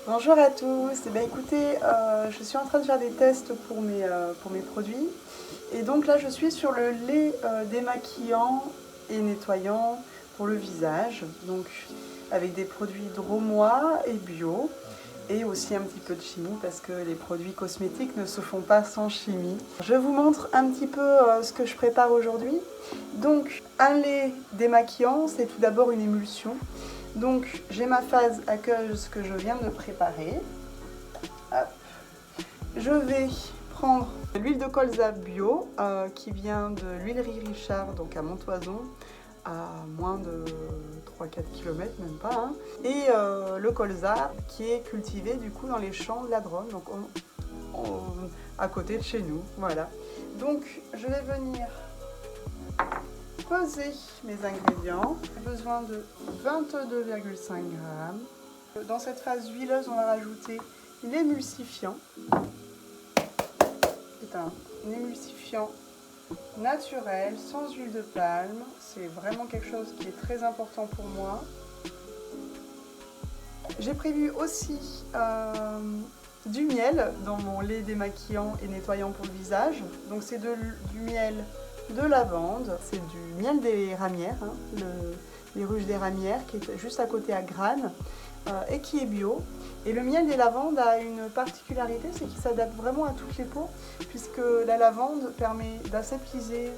Bonjour à tous, eh bien, écoutez, je suis en train de faire des tests pour mes produits et donc là je suis sur le lait démaquillant et nettoyant pour le visage, donc avec des produits drômois et bio et aussi un petit peu de chimie parce que les produits cosmétiques ne se font pas sans chimie. Je vous montre un petit peu ce que je prépare aujourd'hui. Donc un lait démaquillant, c'est tout d'abord une émulsion. Donc j'ai ma phase aqueuse que je viens de préparer. Hop. Je vais prendre l'huile de colza bio qui vient de l'huilerie Richard, donc à Montoison, à moins de 3-4 km, même pas. Hein. Et le colza qui est cultivé du coup dans les champs de la Drôme, donc à côté de chez nous. Voilà. Donc je vais venir peser mes ingrédients. J'ai besoin de 22,5 g. Dans cette phase huileuse, on va rajouter l'émulsifiant. C'est un émulsifiant naturel, sans huile de palme. C'est vraiment quelque chose qui est très important pour moi. J'ai prévu aussi du miel dans mon lait démaquillant et nettoyant pour le visage. Donc c'est du miel de lavande, c'est du miel des ramières, hein, les ruches des ramières qui est juste à côté à Grane et qui est bio. Et le miel des lavandes a une particularité, c'est qu'il s'adapte vraiment à toutes les peaux, puisque la lavande permet d'aseptiser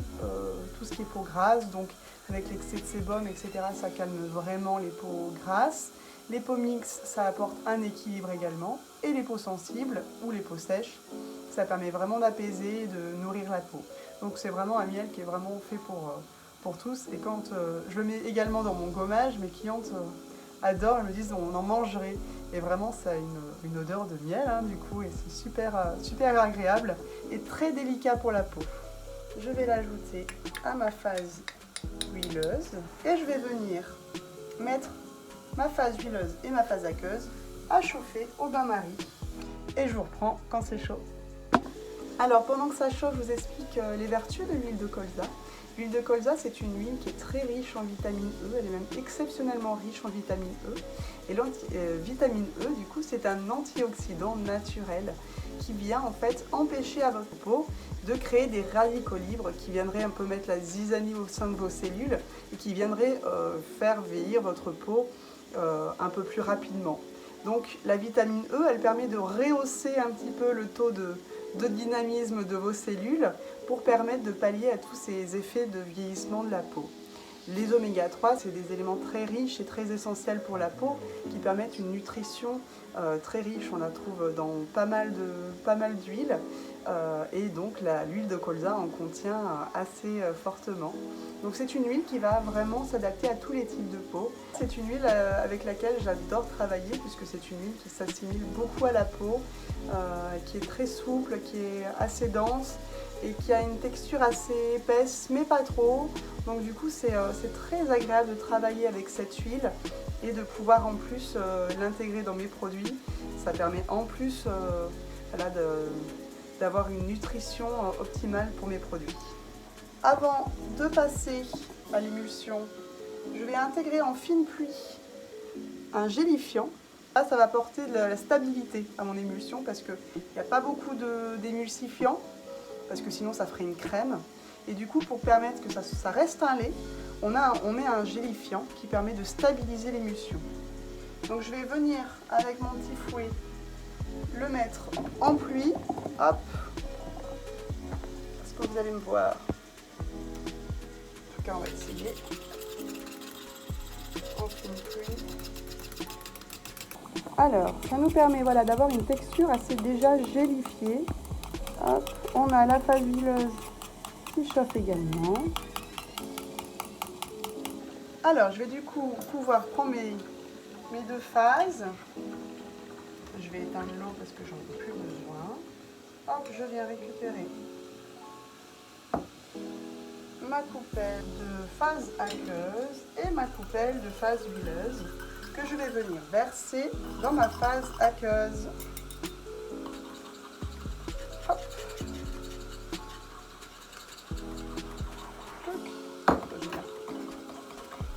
tout ce qui est peau grasse, donc avec l'excès de sébum, etc., ça calme vraiment les peaux grasses. Les peaux mixtes, ça apporte un équilibre également. Et les peaux sensibles ou les peaux sèches, ça permet vraiment d'apaiser et de nourrir la peau. Donc c'est vraiment un miel qui est vraiment fait pour tous. Et quand je le mets également dans mon gommage, mes clientes adorent, elles me disent on en mangerait. Et vraiment ça a une odeur de miel hein, du coup, et c'est super agréable et très délicat pour la peau. Je vais l'ajouter à ma phase huileuse et je vais venir mettre ma phase huileuse et ma phase aqueuse à chauffer au bain-marie. Et je vous reprends quand c'est chaud. Alors pendant que ça chauffe, je vous explique les vertus de l'huile de colza. L'huile de colza, c'est une huile qui est très riche en vitamine E, elle est même exceptionnellement riche en vitamine E. Et vitamine E, du coup, c'est un antioxydant naturel qui vient en fait empêcher à votre peau de créer des radicaux libres qui viendraient un peu mettre la zizanie au sein de vos cellules et qui viendraient faire vieillir votre peau un peu plus rapidement. Donc la vitamine E, elle permet de rehausser un petit peu le taux de dynamisme de vos cellules pour permettre de pallier à tous ces effets de vieillissement de la peau. Les oméga 3, c'est des éléments très riches et très essentiels pour la peau qui permettent une nutrition très riche. On la trouve dans pas mal d'huiles et donc l'huile de colza en contient assez fortement. Donc c'est une huile qui va vraiment s'adapter à tous les types de peau. C'est une huile avec laquelle j'adore travailler puisque c'est une huile qui s'assimile beaucoup à la peau, qui est très souple, qui est assez dense et qui a une texture assez épaisse mais pas trop. Donc du coup c'est très agréable de travailler avec cette huile et de pouvoir en plus l'intégrer dans mes produits. Ça permet en plus voilà, d'avoir une nutrition optimale pour mes produits. Avant de passer à l'émulsion, je vais intégrer en fine pluie un gélifiant. Là, ça va apporter de la stabilité à mon émulsion parce qu'il n'y a pas beaucoup d'émulsifiant, parce que sinon ça ferait une crème. Et du coup, pour permettre que ça reste un lait, on met un gélifiant qui permet de stabiliser l'émulsion. Donc je vais venir avec mon petit fouet le mettre en pluie, hop, parce que vous allez me voir. En tout cas, on va essayer. En fine pluie. Alors, ça nous permet voilà, d'avoir une texture assez déjà gélifiée. Hop, on a la phase huileuse qui chauffe également. Alors, je vais du coup pouvoir prendre mes deux phases. Je vais éteindre l'eau parce que j'en ai plus besoin. Hop, je viens récupérer ma coupelle de phase aqueuse et ma coupelle de phase huileuse que je vais venir verser dans ma phase aqueuse. Hop.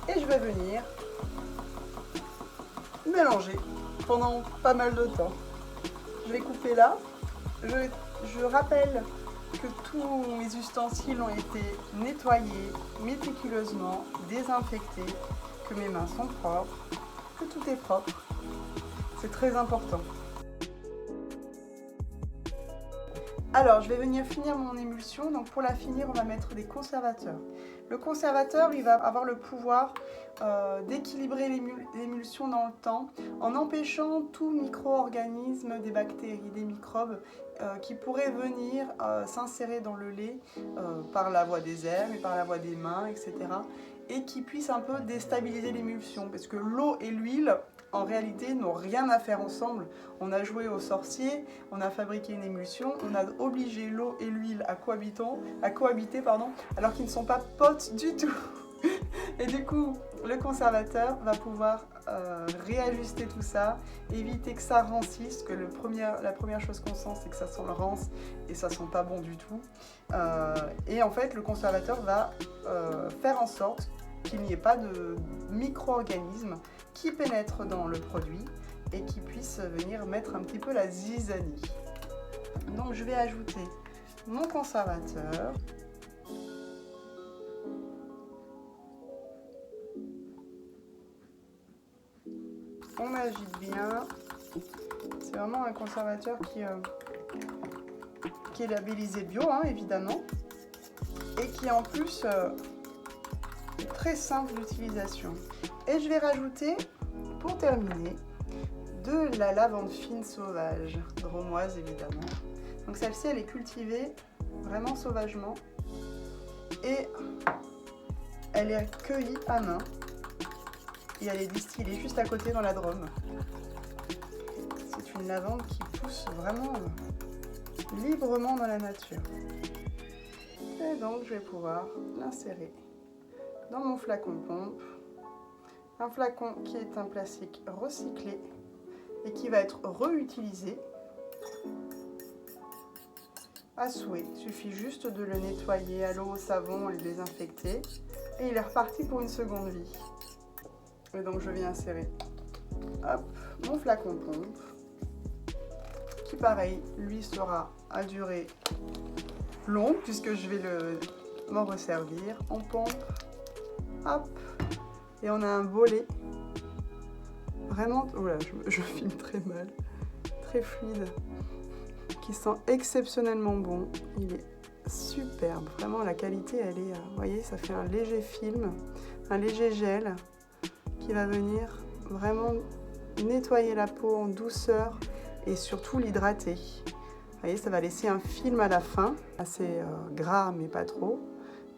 Et je vais venir mélanger pendant pas mal de temps. Je vais couper là. Je rappelle que tous mes ustensiles ont été nettoyés méticuleusement, désinfectés, que mes mains sont propres, que tout est propre. C'est très important. Alors, je vais venir finir mon émulsion. Donc, pour la finir, on va mettre des conservateurs. Le conservateur, il va avoir le pouvoir d'équilibrer l'émulsion dans le temps en empêchant tout micro-organisme, des bactéries, des microbes qui pourraient venir s'insérer dans le lait par la voie des airs et par la voie des mains, etc. et qui puissent un peu déstabiliser l'émulsion parce que l'eau et l'huile en réalité n'ont rien à faire ensemble. On a joué au sorcier, on a fabriqué une émulsion, on a obligé l'eau et l'huile à cohabiter, alors qu'ils ne sont pas potes du tout. Et du coup, le conservateur va pouvoir réajuster tout ça, éviter que ça rancisse, que la première chose qu'on sent, c'est que ça sent le rance et ça sent pas bon du tout. Et en fait, le conservateur va faire en sorte qu'il n'y ait pas de micro-organismes qui pénètrent dans le produit et qui puissent venir mettre un petit peu la zizanie. Donc je vais ajouter mon conservateur. On agite bien. C'est vraiment un conservateur qui est labellisé bio, hein, évidemment, et qui en plus est très simple d'utilisation. Et je vais rajouter, pour terminer, de la lavande fine sauvage, dromoise évidemment. Donc celle-ci, elle est cultivée vraiment sauvagement et elle est cueillie à main et elle est distillée juste à côté dans la Drôme. C'est une lavande qui pousse vraiment librement dans la nature. Et donc je vais pouvoir l'insérer dans mon flacon pompe. Un flacon qui est un plastique recyclé et qui va être réutilisé à souhait. Il suffit juste de le nettoyer à l'eau, au savon, le désinfecter et il est reparti pour une seconde vie. Et donc je viens insérer mon flacon pompe qui pareil, lui sera à durée longue puisque je vais m'en resservir. On pompe, hop, et on a un volet vraiment, oula, je filme très mal, très fluide, qui sent exceptionnellement bon. Il est superbe, vraiment la qualité elle est, vous voyez, ça fait un léger film, un léger gel qui va venir vraiment nettoyer la peau en douceur et surtout l'hydrater. Vous voyez, ça va laisser un film à la fin, assez gras mais pas trop,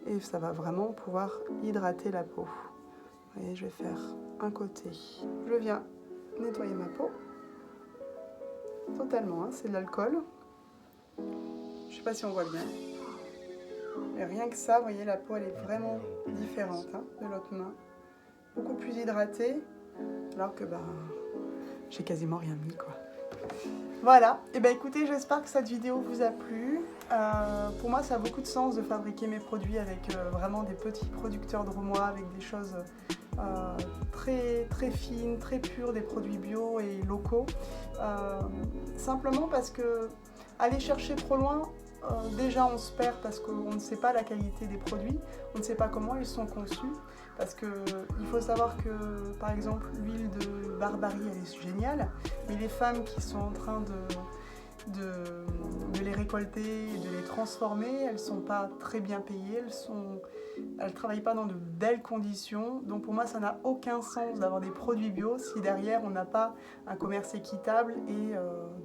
et ça va vraiment pouvoir hydrater la peau. Vous voyez, je vais faire un côté. Je viens nettoyer ma peau totalement, hein, c'est de l'alcool. Je ne sais pas si on voit bien. Mais rien que ça, vous voyez, la peau elle est vraiment différente hein, de l'autre main. Beaucoup plus hydratée, alors que j'ai quasiment rien mis quoi. Voilà, et écoutez, j'espère que cette vidéo vous a plu. Pour moi, ça a beaucoup de sens de fabriquer mes produits avec vraiment des petits producteurs drômois, avec des choses très, très fines, très pures, des produits bio et locaux. Simplement parce que aller chercher trop loin, déjà on se perd parce qu'on ne sait pas la qualité des produits, on ne sait pas comment ils sont conçus. Parce qu'il faut savoir que, par exemple, l'huile de barbarie, elle est géniale, mais les femmes qui sont en train de les récolter et de les transformer, elles ne sont pas très bien payées, elles ne travaillent pas dans de belles conditions. Donc pour moi, ça n'a aucun sens d'avoir des produits bio si derrière on n'a pas un commerce équitable et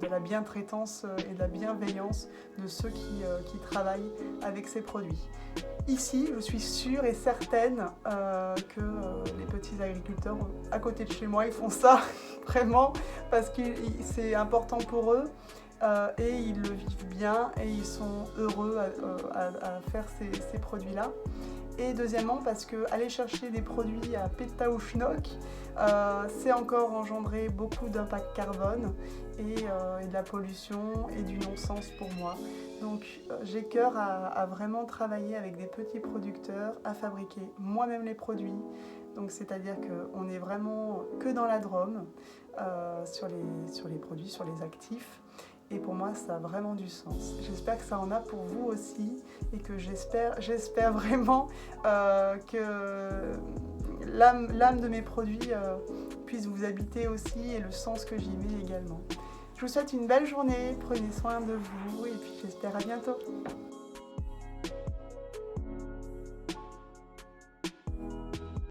de la bientraitance et de la bienveillance de ceux qui travaillent avec ces produits. Ici, je suis sûre et certaine que les petits agriculteurs à côté de chez moi, ils font ça vraiment parce que c'est important pour eux et ils le vivent bien et ils sont heureux à faire ces produits-là. Et deuxièmement, parce qu'aller chercher des produits à péta ou schnock, c'est encore engendrer beaucoup d'impact carbone et de la pollution et du non-sens pour moi. Donc j'ai cœur à vraiment travailler avec des petits producteurs, à fabriquer moi-même les produits. donc c'est-à-dire qu'on est vraiment que dans la Drôme, sur les produits, sur les actifs. Et pour moi, ça a vraiment du sens. J'espère que ça en a pour vous aussi et que j'espère vraiment que l'âme de mes produits puisse vous habiter aussi et le sens que j'y mets également. Je vous souhaite une belle journée, prenez soin de vous et puis j'espère à bientôt.